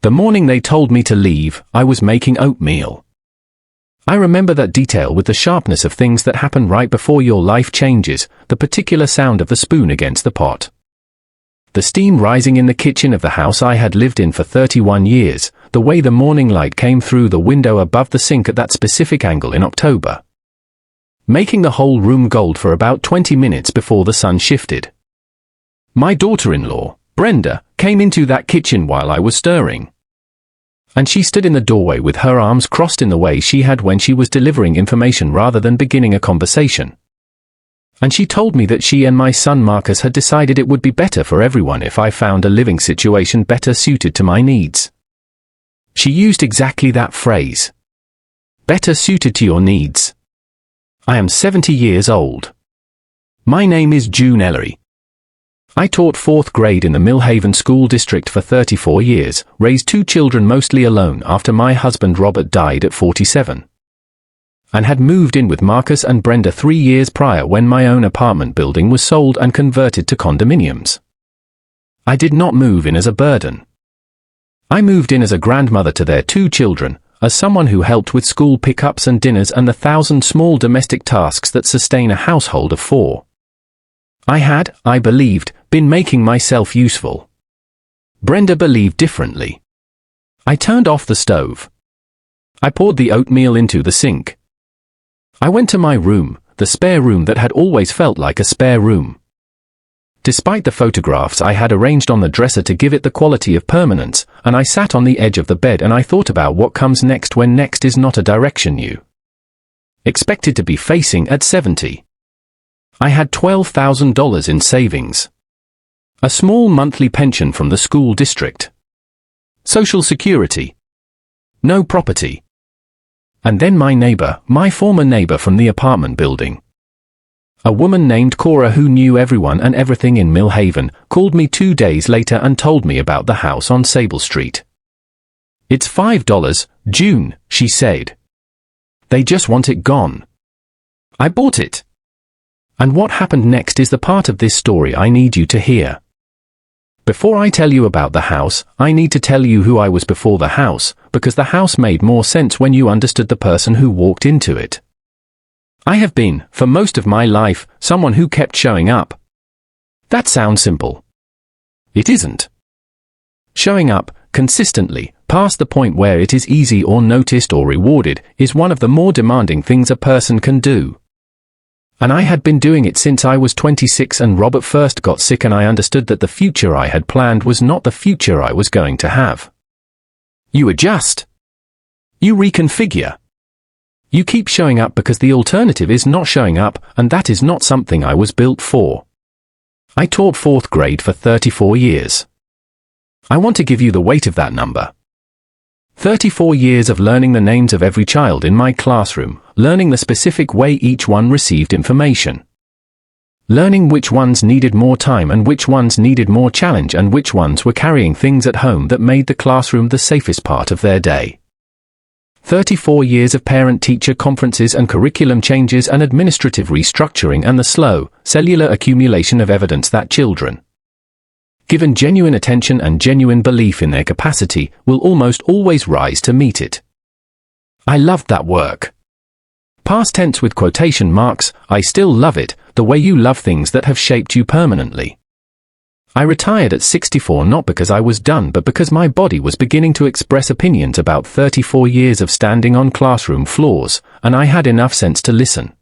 The morning they told me to leave, I was making oatmeal. I remember that detail with the sharpness of things that happen right before your life changes, the particular sound of the spoon against the pot. The steam rising in the kitchen of the house I had lived in for 31 years, the way the morning light came through the window above the sink at that specific angle in October, making the whole room gold for about 20 minutes before the sun shifted. My daughter-in-law, Brenda, came into that kitchen while I was stirring. And she stood in the doorway with her arms crossed in the way she had when she was delivering information rather than beginning a conversation. And she told me that she and my son Marcus had decided it would be better for everyone if I found a living situation better suited to my needs. She used exactly that phrase. Better suited to your needs. I am 70 years old. My name is June Ellery. I taught 4th grade in the Millhaven School District for 34 years, raised 2 children mostly alone after my husband Robert died at 47. And had moved in with Marcus and Brenda 3 years prior when my own apartment building was sold and converted to condominiums. I did not move in as a burden. I moved in as a grandmother to their 2 children, as someone who helped with school pickups and dinners and the 1,000 small domestic tasks that sustain a household of 4. I had, I believed, been making myself useful. Brenda believed differently. I turned off the stove. I poured the oatmeal into the sink. I went to my room, the spare room that had always felt like a spare room. Despite the photographs I had arranged on the dresser to give it the quality of permanence, and I sat on the edge of the bed and I thought about what comes next when next is not a direction you expected to be facing at 70. I had $12,000 in savings. A small monthly pension from the school district. Social Security. No property. And then my neighbor, my former neighbor from the apartment building. A woman named Cora who knew everyone and everything in Millhaven, called me 2 days later and told me about the house on Sable Street. It's $5, June, she said. They just want it gone. I bought it. And what happened next is the part of this story I need you to hear. Before I tell you about the house, I need to tell you who I was before the house, because the house made more sense when you understood the person who walked into it. I have been, for most of my life, someone who kept showing up. That sounds simple. It isn't. Showing up, consistently, past the point where it is easy or noticed or rewarded, is one of the more demanding things a person can do. And I had been doing it since I was 26 and Robert first got sick and I understood that the future I had planned was not the future I was going to have. You adjust. You reconfigure. You keep showing up because the alternative is not showing up, and that is not something I was built for. I taught 4th grade for 34 years. I want to give you the weight of that number. 34 years of learning the names of every child in my classroom, learning the specific way each one received information. Learning which ones needed more time and which ones needed more challenge and which ones were carrying things at home that made the classroom the safest part of their day. 34 years of parent-teacher conferences and curriculum changes and administrative restructuring and the slow, cellular accumulation of evidence that children, given genuine attention and genuine belief in their capacity, will almost always rise to meet it. I loved that work. Past tense with quotation marks, I still love it, the way you love things that have shaped you permanently. I retired at 64 not because I was done but because my body was beginning to express opinions about 34 years of standing on classroom floors, and I had enough sense to listen.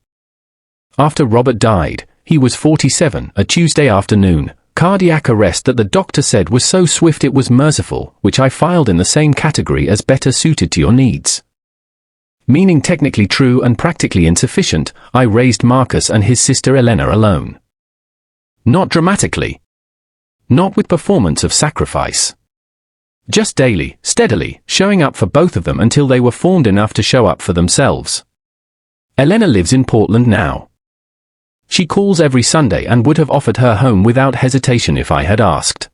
After Robert died, he was 47, a Tuesday afternoon, cardiac arrest that the doctor said was so swift it was merciful, which I filed in the same category as better suited to your needs. Meaning technically true and practically insufficient, I raised Marcus and his sister Elena alone. Not dramatically. Not with performance of sacrifice. Just daily, steadily, showing up for both of them until they were formed enough to show up for themselves. Elena lives in Portland now. She calls every Sunday and would have offered her home without hesitation if I had asked.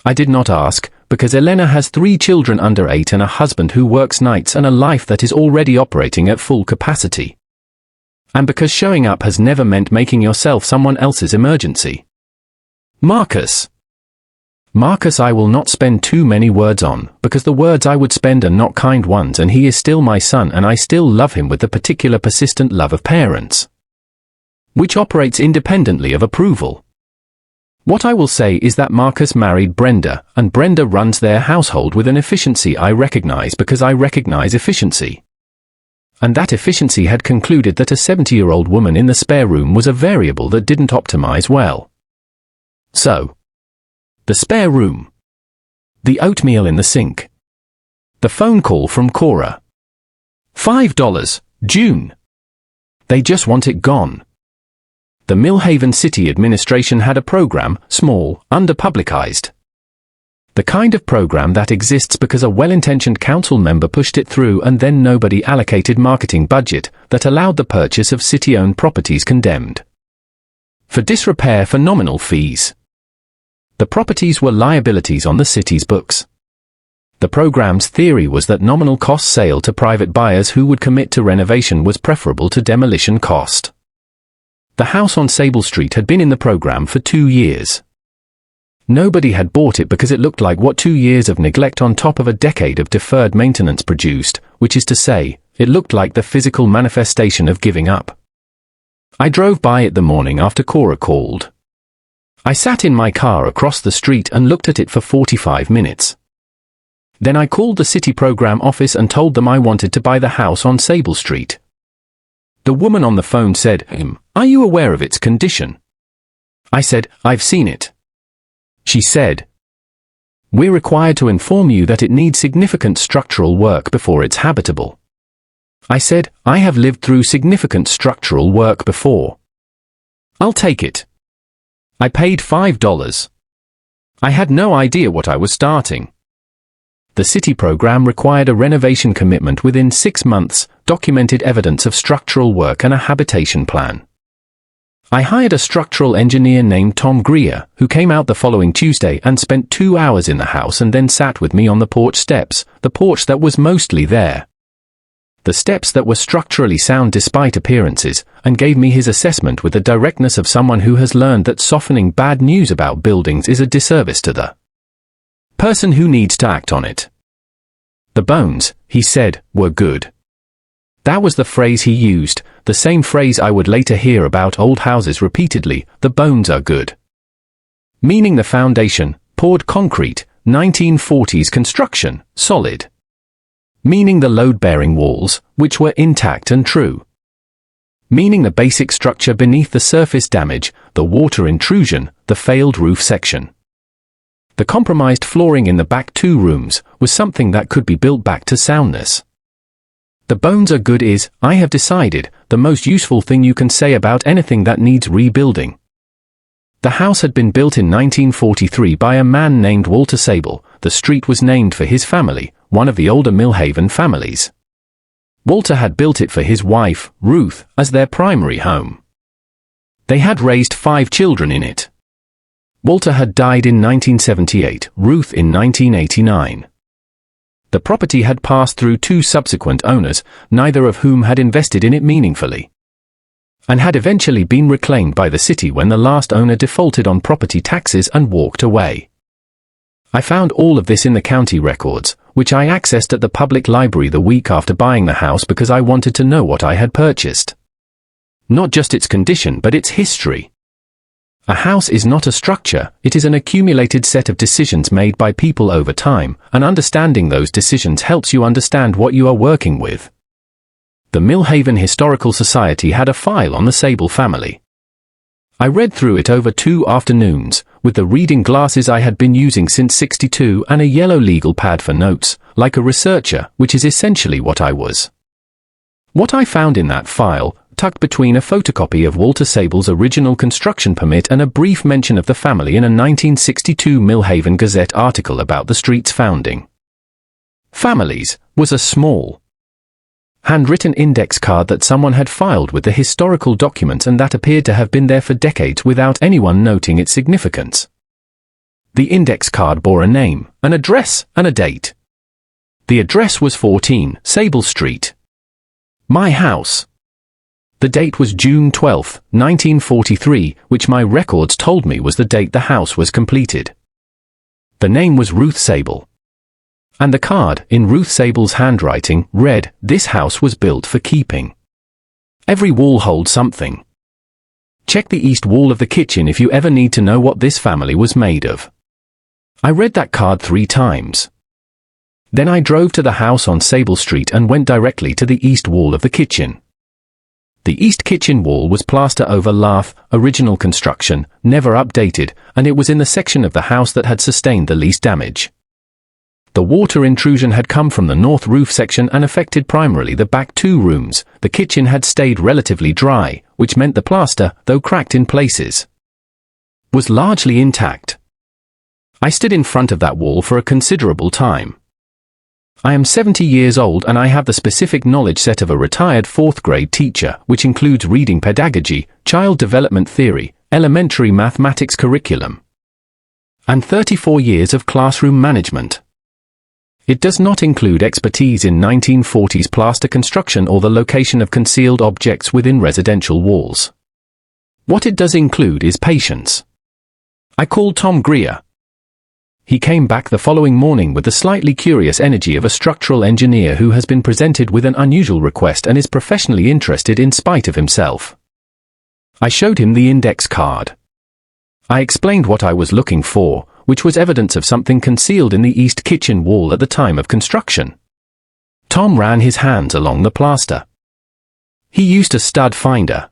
I did not ask, because Elena has 3 children under 8 and a husband who works nights and a life that is already operating at full capacity. And because showing up has never meant making yourself someone else's emergency. Marcus. Marcus I will not spend too many words on, because the words I would spend are not kind ones, and he is still my son and I still love him with the particular persistent love of parents, which operates independently of approval. What I will say is that Marcus married Brenda, and Brenda runs their household with an efficiency I recognize because I recognize efficiency. And that efficiency had concluded that a 70-year-old woman in the spare room was a variable that didn't optimize well. So, the spare room, the oatmeal in the sink, the phone call from Cora, $5, June. They just want it gone. The Millhaven City Administration had a program, small, underpublicized. The kind of program that exists because a well-intentioned council member pushed it through and then nobody allocated marketing budget that allowed the purchase of city-owned properties condemned for disrepair for nominal fees. The properties were liabilities on the city's books. The program's theory was that nominal cost sale to private buyers who would commit to renovation was preferable to demolition cost. The house on Sable Street had been in the program for 2 years. Nobody had bought it because it looked like what 2 years of neglect on top of a decade of deferred maintenance produced, which is to say, it looked like the physical manifestation of giving up. I drove by it the morning after Cora called. I sat in my car across the street and looked at it for 45 minutes. Then I called the city program office and told them I wanted to buy the house on Sable Street. The woman on the phone said, "Are you aware of its condition?" I said, "I've seen it." She said, "We're required to inform you that it needs significant structural work before it's habitable." I said, "I have lived through significant structural work before. I'll take it." I paid $5. I had no idea what I was starting. The city program required a renovation commitment within 6 months, documented evidence of structural work and a habitation plan. I hired a structural engineer named Tom Greer, who came out the following Tuesday and spent 2 hours in the house and then sat with me on the porch steps, the porch that was mostly there. The steps that were structurally sound despite appearances, and gave me his assessment with the directness of someone who has learned that softening bad news about buildings is a disservice to the person who needs to act on it. The bones, he said, were good. That was the phrase he used, the same phrase I would later hear about old houses repeatedly, the bones are good. Meaning the foundation, poured concrete, 1940s construction, solid. Meaning the load-bearing walls, which were intact and true. Meaning the basic structure beneath the surface damage, the water intrusion, the failed roof section. The compromised flooring in the back 2 rooms was something that could be built back to soundness. The bones are good is, I have decided, the most useful thing you can say about anything that needs rebuilding. The house had been built in 1943 by a man named Walter Sable. The street was named for his family, one of the older Millhaven families. Walter had built it for his wife, Ruth, as their primary home. They had raised 5 children in it. Walter had died in 1978, Ruth in 1989. The property had passed through 2 subsequent owners, neither of whom had invested in it meaningfully, and had eventually been reclaimed by the city when the last owner defaulted on property taxes and walked away. I found all of this in the county records, which I accessed at the public library the week after buying the house because I wanted to know what I had purchased. Not just its condition but its history. A house is not a structure, it is an accumulated set of decisions made by people over time, and understanding those decisions helps you understand what you are working with. The Millhaven Historical Society had a file on the Sable family. I read through it over 2 afternoons, with the reading glasses I had been using since '62 and a yellow legal pad for notes, like a researcher, which is essentially what I was. What I found in that file, tucked between a photocopy of Walter Sable's original construction permit and a brief mention of the family in a 1962 Millhaven Gazette article about the street's founding families, was a small, handwritten index card that someone had filed with the historical documents and that appeared to have been there for decades without anyone noting its significance. The index card bore a name, an address, and a date. The address was 14 Sable Street. My house. The date was June 12, 1943, which my records told me was the date the house was completed. The name was Ruth Sable. And the card, in Ruth Sable's handwriting, read, "This house was built for keeping. Every wall holds something. Check the east wall of the kitchen if you ever need to know what this family was made of." I read that card 3 times. Then I drove to the house on Sable Street and went directly to the east wall of the kitchen. The east kitchen wall was plaster over lath, original construction, never updated, and it was in the section of the house that had sustained the least damage. The water intrusion had come from the north roof section and affected primarily the back 2 rooms. The kitchen had stayed relatively dry, which meant the plaster, though cracked in places, was largely intact. I stood in front of that wall for a considerable time. I am 70 years old and I have the specific knowledge set of a retired 4th grade teacher, which includes reading pedagogy, child development theory, elementary mathematics curriculum, and 34 years of classroom management. It does not include expertise in 1940s plaster construction or the location of concealed objects within residential walls. What it does include is patience. I called Tom Greer. He came back the following morning with the slightly curious energy of a structural engineer who has been presented with an unusual request and is professionally interested in spite of himself. I showed him the index card. I explained what I was looking for, which was evidence of something concealed in the east kitchen wall at the time of construction. Tom ran his hands along the plaster. He used a stud finder.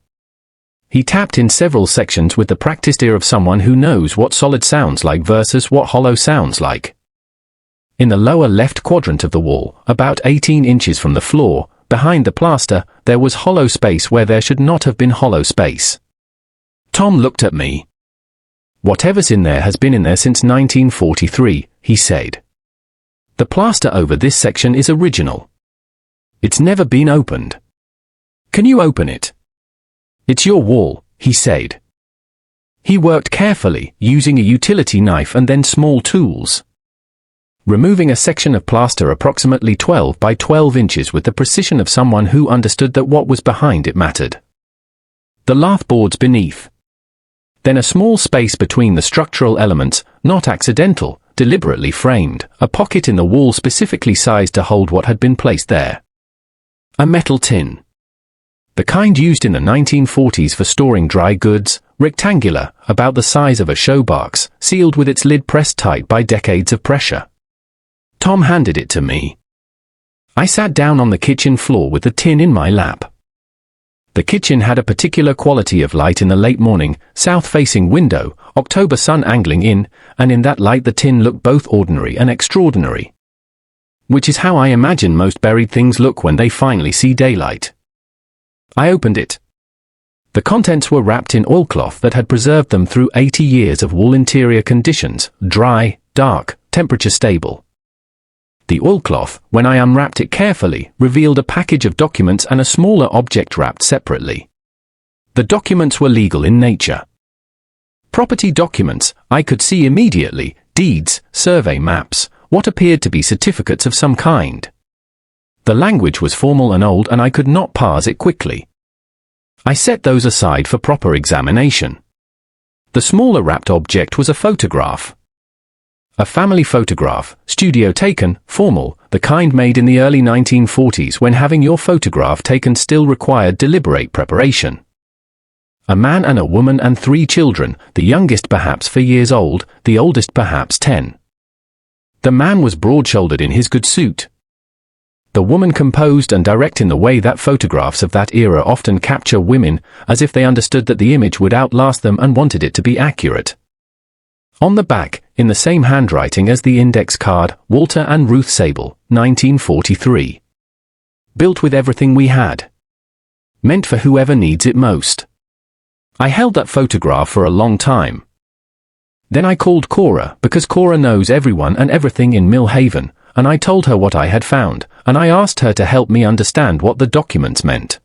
He tapped in several sections with the practiced ear of someone who knows what solid sounds like versus what hollow sounds like. In the lower left quadrant of the wall, about 18 inches from the floor, behind the plaster, there was hollow space where there should not have been hollow space. Tom looked at me. "Whatever's in there has been in there since 1943, he said. "The plaster over this section is original. It's never been opened. Can you open it? It's your wall," he said. He worked carefully, using a utility knife and then small tools, removing a section of plaster approximately 12 by 12 inches with the precision of someone who understood that what was behind it mattered. The lath boards beneath. Then a small space between the structural elements, not accidental, deliberately framed, a pocket in the wall specifically sized to hold what had been placed there. A metal tin. The kind used in the 1940s for storing dry goods, rectangular, about the size of a showbox, sealed with its lid pressed tight by decades of pressure. Tom handed it to me. I sat down on the kitchen floor with the tin in my lap. The kitchen had a particular quality of light in the late morning, south-facing window, October sun angling in, and in that light the tin looked both ordinary and extraordinary. Which is how I imagine most buried things look when they finally see daylight. I opened it. The contents were wrapped in oilcloth that had preserved them through 80 years of wall interior conditions, dry, dark, temperature stable. The oilcloth, when I unwrapped it carefully, revealed a package of documents and a smaller object wrapped separately. The documents were legal in nature. Property documents, I could see immediately, deeds, survey maps, what appeared to be certificates of some kind. The language was formal and old and I could not parse it quickly. I set those aside for proper examination. The smaller wrapped object was a photograph. A family photograph, studio taken, formal, the kind made in the early 1940s when having your photograph taken still required deliberate preparation. A man and a woman and 3 children, the youngest perhaps 4 years old, the oldest perhaps 10. The man was broad-shouldered in his good suit. The woman composed and direct in the way that photographs of that era often capture women, as if they understood that the image would outlast them and wanted it to be accurate. On the back, in the same handwriting as the index card, Walter and Ruth Sable, 1943. Built with everything we had. Meant for whoever needs it most. I held that photograph for a long time. Then I called Cora, because Cora knows everyone and everything in Mill Haven, and I told her what I had found, and I asked her to help me understand what the documents meant.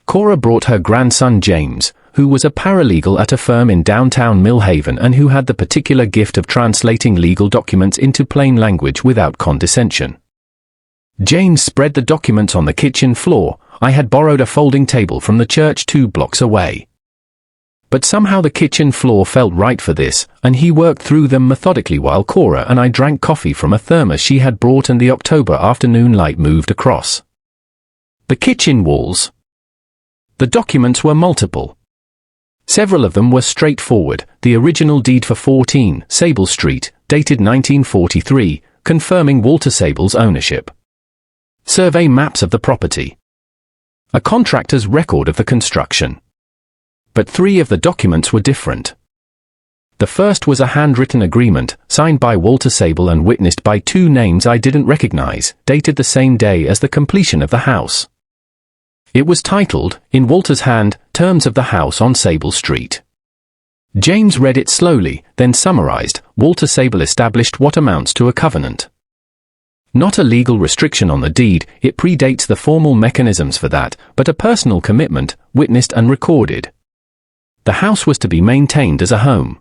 Cora brought her grandson James, who was a paralegal at a firm in downtown Mill Haven and who had the particular gift of translating legal documents into plain language without condescension. James spread the documents on the kitchen floor. I had borrowed a folding table from the church 2 blocks away. But somehow the kitchen floor felt right for this, and he worked through them methodically while Cora and I drank coffee from a thermos she had brought and the October afternoon light moved across the kitchen walls. The documents were multiple. Several of them were straightforward: the original deed for 14 Sable Street, dated 1943, confirming Walter Sable's ownership. Survey maps of the property. A contractor's record of the construction. But 3 of the documents were different. The first was a handwritten agreement, signed by Walter Sable and witnessed by 2 names I didn't recognize, dated the same day as the completion of the house. It was titled, in Walter's hand, Terms of the House on Sable Street. James read it slowly, then summarized: Walter Sable established what amounts to a covenant. Not a legal restriction on the deed, it predates the formal mechanisms for that, but a personal commitment, witnessed and recorded. The house was to be maintained as a home.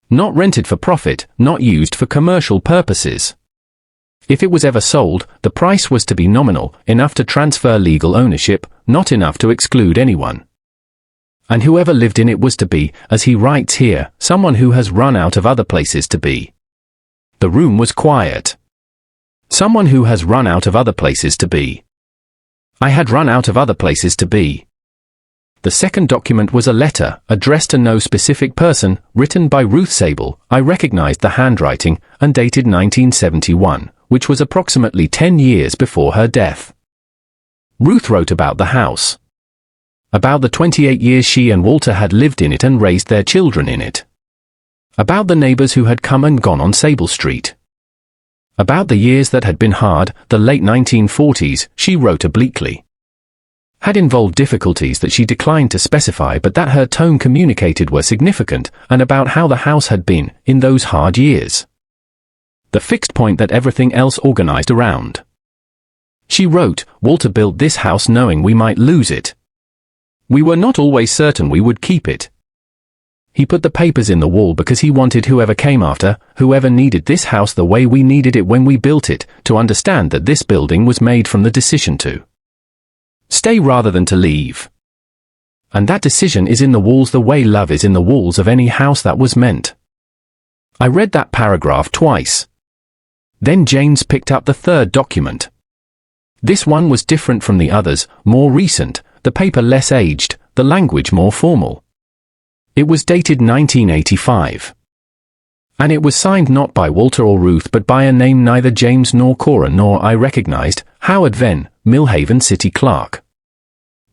Not rented for profit, not used for commercial purposes. If it was ever sold, the price was to be nominal, enough to transfer legal ownership, not enough to exclude anyone. And whoever lived in it was to be, as he writes here, someone who has run out of other places to be. The room was quiet. Someone who has run out of other places to be. I had run out of other places to be. The second document was a letter, addressed to no specific person, written by Ruth Sable. I recognized the handwriting, and dated 1971, which was approximately 10 years before her death. Ruth wrote about the house. About the 28 years she and Walter had lived in it and raised their children in it. About the neighbors who had come and gone on Sable Street. About the years that had been hard, the late 1940s, she wrote obliquely. Had involved difficulties that she declined to specify but that her tone communicated were significant, and about how the house had been, in those hard years. The fixed point that everything else organized around. She wrote, Walter built this house knowing we might lose it. We were not always certain we would keep it. He put the papers in the wall because he wanted whoever came after, whoever needed this house the way we needed it when we built it, to understand that this building was made from the decision to stay rather than to leave. And that decision is in the walls the way love is in the walls of any house that was meant. I read that paragraph twice. Then James picked up the third document. This one was different from the others, more recent, the paper less aged, the language more formal. It was dated 1985. And it was signed not by Walter or Ruth but by a name neither James nor Cora nor I recognized, Howard Venn, Millhaven City Clerk.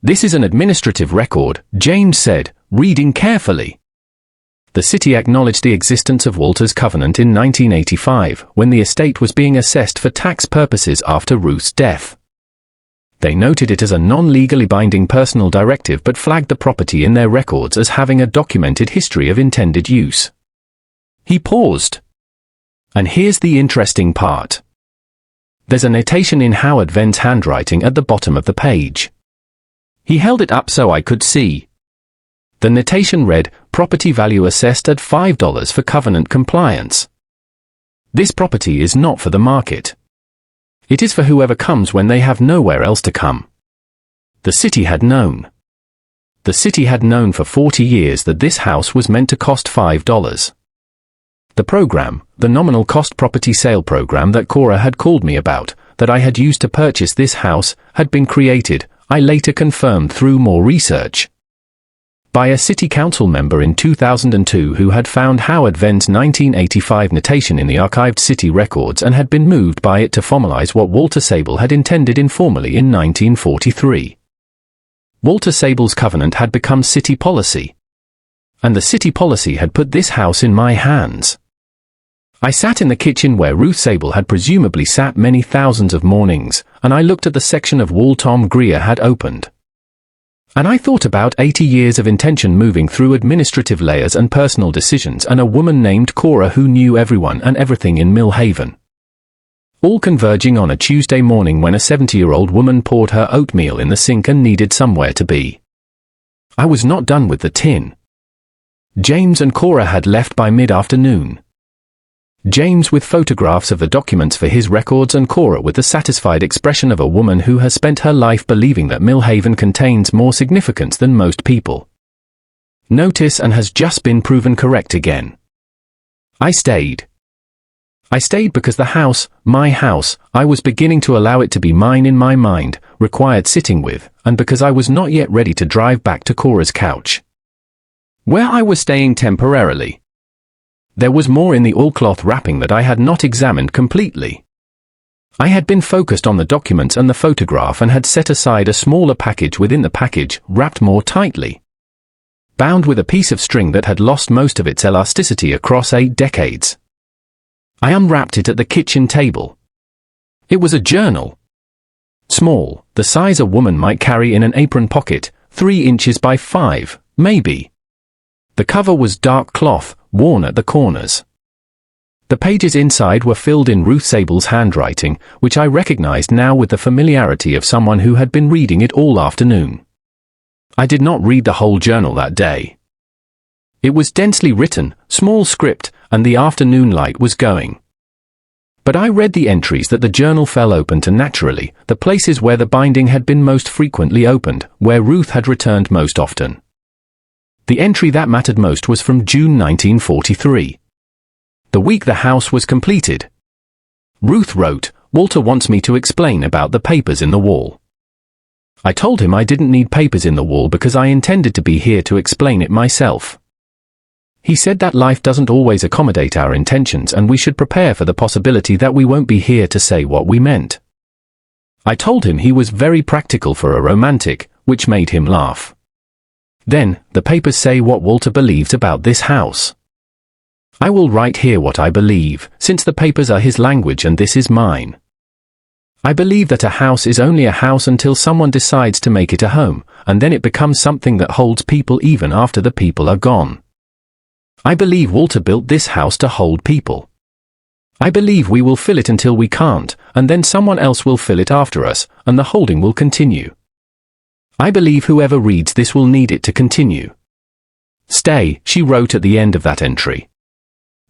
This is an administrative record, James said, reading carefully. The city acknowledged the existence of Walter's covenant in 1985, when the estate was being assessed for tax purposes after Ruth's death. They noted it as a non-legally binding personal directive but flagged the property in their records as having a documented history of intended use. He paused. And here's the interesting part. There's a notation in Howard Venn's handwriting at the bottom of the page. He held it up so I could see. The notation read, property value assessed at $5 for covenant compliance. This property is not for the market. It is for whoever comes when they have nowhere else to come. The city had known. The city had known for 40 years that this house was meant to cost $5. The program, the nominal cost property sale program that Cora had called me about, that I had used to purchase this house, had been created, I later confirmed through more research, by a city council member in 2002 who had found Howard Venn's 1985 notation in the archived city records and had been moved by it to formalize what Walter Sable had intended informally in 1943. Walter Sable's covenant had become city policy. And the city policy had put this house in my hands. I sat in the kitchen where Ruth Sable had presumably sat many thousands of mornings, and I looked at the section of wall Tom Greer had opened. And I thought about 80 years of intention moving through administrative layers and personal decisions and a woman named Cora who knew everyone and everything in Millhaven. All converging on a Tuesday morning when a 70-year-old woman poured her oatmeal in the sink and needed somewhere to be. I was not done with the tin. James and Cora had left by mid-afternoon. James with photographs of the documents for his records and Cora with the satisfied expression of a woman who has spent her life believing that Millhaven contains more significance than most people. Notice and has just been proven correct again. I stayed. I stayed because the house, my house, I was beginning to allow it to be mine in my mind, required sitting with, and because I was not yet ready to drive back to Cora's couch, where I was staying temporarily. There was more in the oilcloth wrapping that I had not examined completely. I had been focused on the documents and the photograph and had set aside a smaller package within the package, wrapped more tightly, bound with a piece of string that had lost most of its elasticity across 8 decades. I unwrapped it at the kitchen table. It was a journal. Small, the size a woman might carry in an apron pocket, 3 inches by 5, maybe. The cover was dark cloth, worn at the corners. The pages inside were filled in Ruth Sable's handwriting, which I recognized now with the familiarity of someone who had been reading it all afternoon. I did not read the whole journal that day. It was densely written, small script, and the afternoon light was going. But I read the entries that the journal fell open to naturally, the places where the binding had been most frequently opened, where Ruth had returned most often. The entry that mattered most was from June 1943. The week the house was completed. Ruth wrote, "Walter wants me to explain about the papers in the wall." I told him I didn't need papers in the wall because I intended to be here to explain it myself. He said that life doesn't always accommodate our intentions and we should prepare for the possibility that we won't be here to say what we meant. I told him he was very practical for a romantic, which made him laugh. Then, the papers say what Walter believes about this house. I will write here what I believe, since the papers are his language and this is mine. I believe that a house is only a house until someone decides to make it a home, and then it becomes something that holds people even after the people are gone. I believe Walter built this house to hold people. I believe we will fill it until we can't, and then someone else will fill it after us, and the holding will continue. I believe whoever reads this will need it to continue. Stay, she wrote at the end of that entry.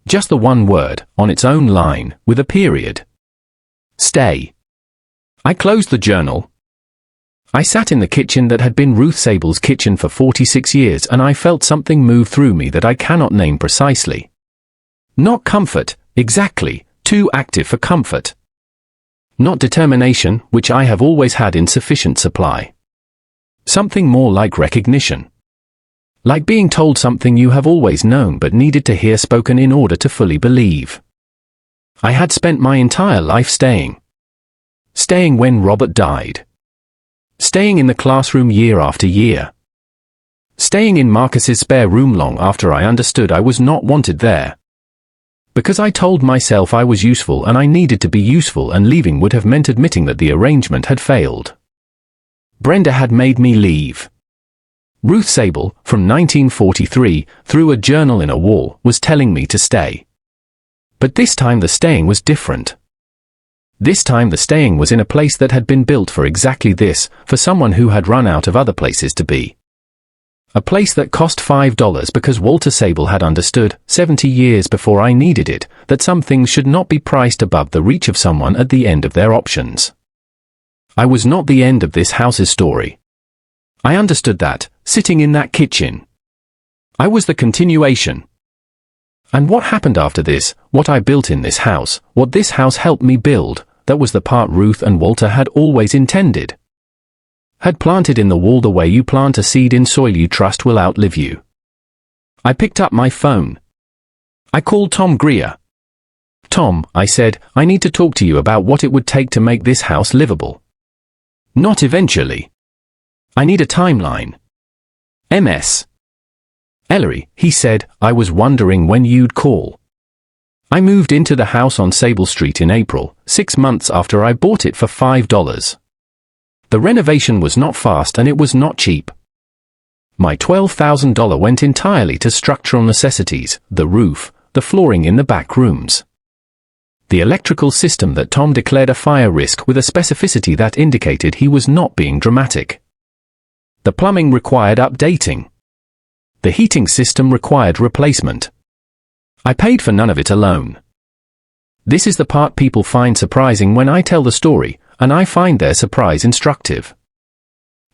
Just the one word, on its own line, with a period. Stay. I closed the journal. I sat in the kitchen that had been Ruth Sable's kitchen for 46 years and I felt something move through me that I cannot name precisely. Not comfort, exactly, too active for comfort. Not determination, which I have always had in sufficient supply. Something more like recognition. Like being told something you have always known but needed to hear spoken in order to fully believe. I had spent my entire life staying. Staying when Robert died. Staying in the classroom year after year. Staying in Marcus's spare room long after I understood I was not wanted there. Because I told myself I was useful and I needed to be useful, and leaving would have meant admitting that the arrangement had failed. Brenda had made me leave. Ruth Sable, from 1943, through a journal in a wall, was telling me to stay. But this time the staying was different. This time the staying was in a place that had been built for exactly this, for someone who had run out of other places to be. A place that cost $5 because Walter Sable had understood, 70 years before I needed it, that some things should not be priced above the reach of someone at the end of their options. I was not the end of this house's story. I understood that, sitting in that kitchen. I was the continuation. And what happened after this, what I built in this house, what this house helped me build, that was the part Ruth and Walter had always intended. Had planted in the wall the way you plant a seed in soil you trust will outlive you. I picked up my phone. I called Tom Greer. "Tom," I said, "I need to talk to you about what it would take to make this house livable. Not eventually. I need a timeline. MS. "Ellery," he said, "I was wondering when you'd call. I moved into the house on Sable Street in April, 6 months after I bought it for $5. The renovation was not fast and it was not cheap. My $12,000 went entirely to structural necessities, the roof, the flooring in the back rooms. The electrical system that Tom declared a fire risk with a specificity that indicated he was not being dramatic. The plumbing required updating. The heating system required replacement. I paid for none of it alone. This is the part people find surprising when I tell the story, and I find their surprise instructive.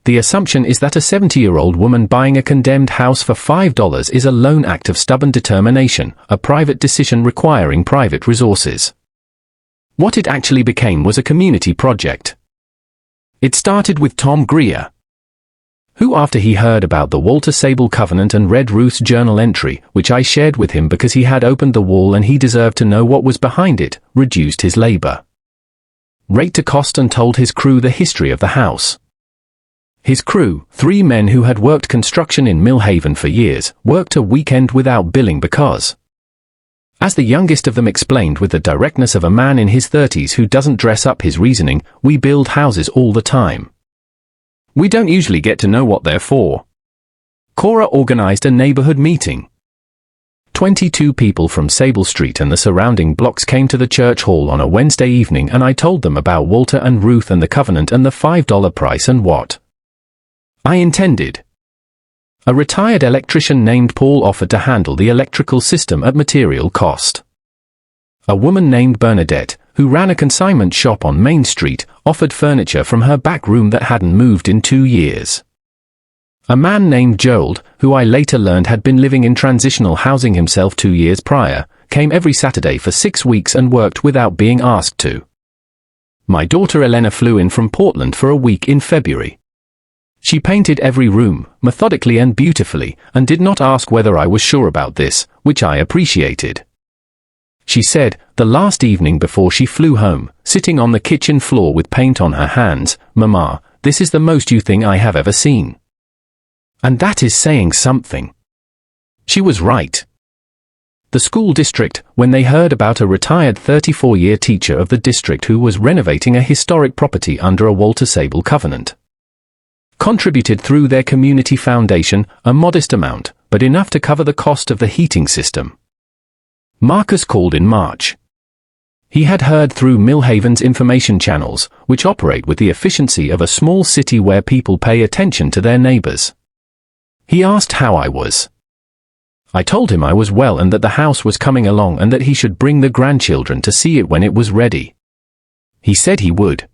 the assumption is that a 70-year-old woman buying a condemned house for $5 is a lone act of stubborn determination, a private decision requiring private resources. What it actually became was a community project. It started with Tom Greer, who, after he heard about the Walter Sable Covenant and read Ruth's journal entry, which I shared with him because he had opened the wall and he deserved to know what was behind it, reduced his labor rate to cost and told his crew the history of the house. His crew, 3 men who had worked construction in Millhaven for years, worked a weekend without billing because, as the youngest of them explained with the directness of a man in his 30s who doesn't dress up his reasoning, we build houses all the time. We don't usually get to know what they're for. Cora organized a neighborhood meeting. 22 people from Sable Street and the surrounding blocks came to the church hall on a Wednesday evening, and I told them about Walter and Ruth and the covenant and the $5 price and what I intended. A retired electrician named Paul offered to handle the electrical system at material cost. A woman named Bernadette, who ran a consignment shop on Main Street, offered furniture from her back room that hadn't moved in 2 years. A man named Joel, who I later learned had been living in transitional housing himself 2 years prior, came every Saturday for 6 weeks and worked without being asked to. My daughter Elena flew in from Portland for a week in February. She painted every room, methodically and beautifully, and did not ask whether I was sure about this, which I appreciated. She said, the last evening before she flew home, sitting on the kitchen floor with paint on her hands, "Mama, this is the most you thing I have ever seen." And that is saying something. She was right. The school district, when they heard about a retired 34-year teacher of the district who was renovating a historic property under a Walter Sable covenant, contributed through their community foundation, a modest amount, but enough to cover the cost of the heating system. Marcus called in March. He had heard through Millhaven's information channels, which operate with the efficiency of a small city where people pay attention to their neighbors. He asked how I was. I told him I was well and that the house was coming along and that he should bring the grandchildren to see it when it was ready. He said he would.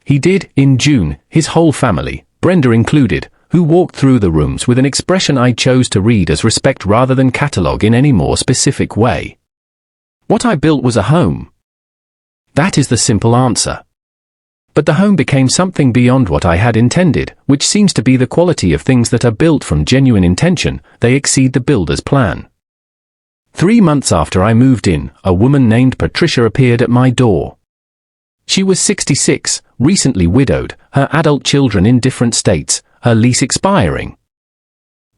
He did, in June, his whole family, Brenda included, who walked through the rooms with an expression I chose to read as respect rather than catalogue in any more specific way. What I built was a home. That is the simple answer. But the home became something beyond what I had intended, which seems to be the quality of things that are built from genuine intention. They exceed the builder's plan. 3 months after I moved in, a woman named Patricia appeared at my door. She was 66, recently widowed, her adult children in different states, her lease expiring.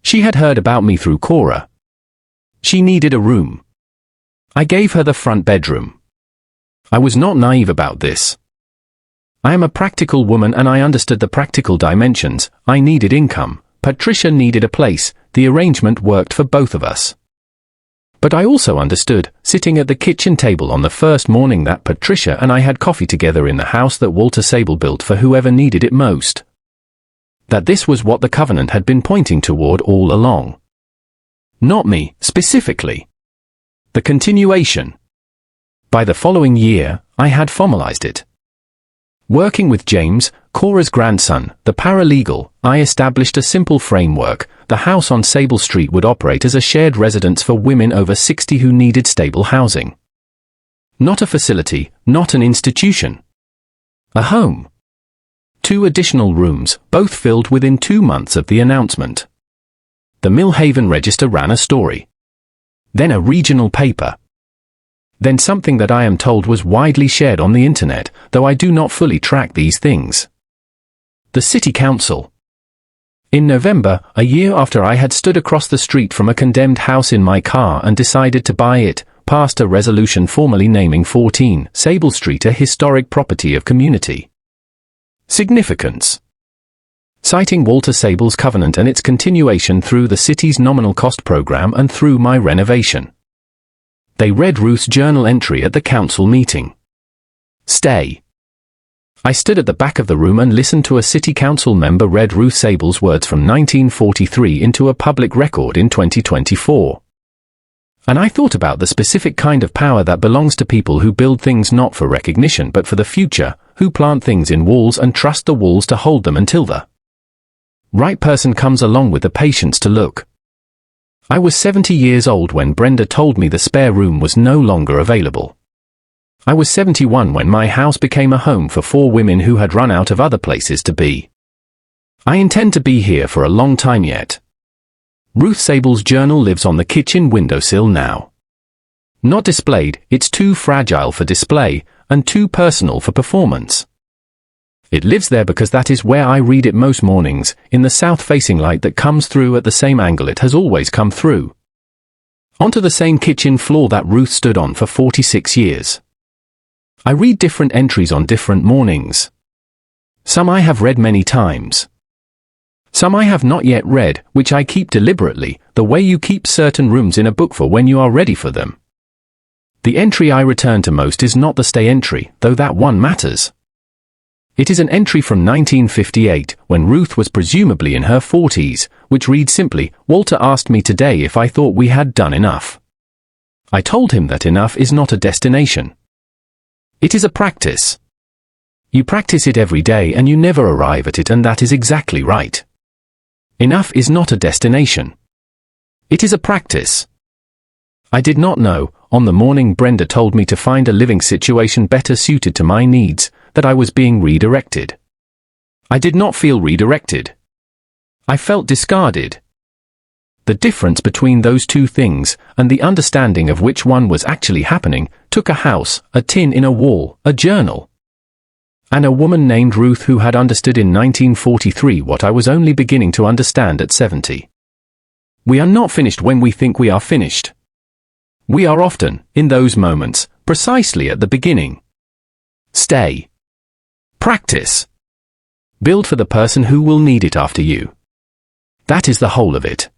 She had heard about me through Cora. She needed a room. I gave her the front bedroom. I was not naive about this. I am a practical woman and I understood the practical dimensions. I needed income. Patricia needed a place. The arrangement worked for both of us. But I also understood, sitting at the kitchen table on the first morning, that Patricia and I had coffee together in the house that Walter Sable built for whoever needed it most. That this was what the covenant had been pointing toward all along. Not me, specifically. The continuation. By the following year, I had formalized it. Working with James, Cora's grandson, the paralegal, I established a simple framework. The house on Sable Street would operate as a shared residence for women over 60 who needed stable housing. Not a facility, not an institution. A home. 2 additional rooms, both filled within 2 months of the announcement. The Millhaven Register ran a story. Then a regional paper. Then something that I am told was widely shared on the internet, though I do not fully track these things. The City Council. In November, a year after I had stood across the street from a condemned house in my car and decided to buy it, passed a resolution formally naming 14 Sable Street a historic property of community significance, citing Walter Sable's covenant and its continuation through the city's nominal cost program and through my renovation. They read Ruth's journal entry at the council meeting. Stay. I stood at the back of the room and listened to a city council member read Ruth Sable's words from 1943 into a public record in 2024. And I thought about the specific kind of power that belongs to people who build things not for recognition but for the future, who plant things in walls and trust the walls to hold them until the Right person comes along with the patience to look. I was 70 years old when Brenda told me the spare room was no longer available. I was 71 when my house became a home for 4 women who had run out of other places to be. I intend to be here for a long time yet. Ruth Sable's journal lives on the kitchen windowsill now. Not displayed, it's too fragile for display, and too personal for performance. It lives there because that is where I read it most mornings, in the south-facing light that comes through at the same angle it has always come through. Onto the same kitchen floor that Ruth stood on for 46 years. I read different entries on different mornings. Some I have read many times. Some I have not yet read, which I keep deliberately, the way you keep certain rooms in a book for when you are ready for them. The entry I return to most is not the stay entry, though that one matters. It is an entry from 1958, when Ruth was presumably in her 40s, which reads simply, "Walter asked me today if I thought we had done enough. I told him that enough is not a destination. It is a practice. You practice it every day and you never arrive at it, and that is exactly right. Enough is not a destination. It is a practice." I did not know, on the morning Brenda told me to find a living situation better suited to my needs, that I was being redirected. I did not feel redirected. I felt discarded. The difference between those two things, and the understanding of which one was actually happening, took a house, a tin in a wall, a journal, and a woman named Ruth who had understood in 1943 what I was only beginning to understand at 70. We are not finished when we think we are finished. We are often, in those moments, precisely at the beginning. Stay. Practice. Build for the person who will need it after you. That is the whole of it.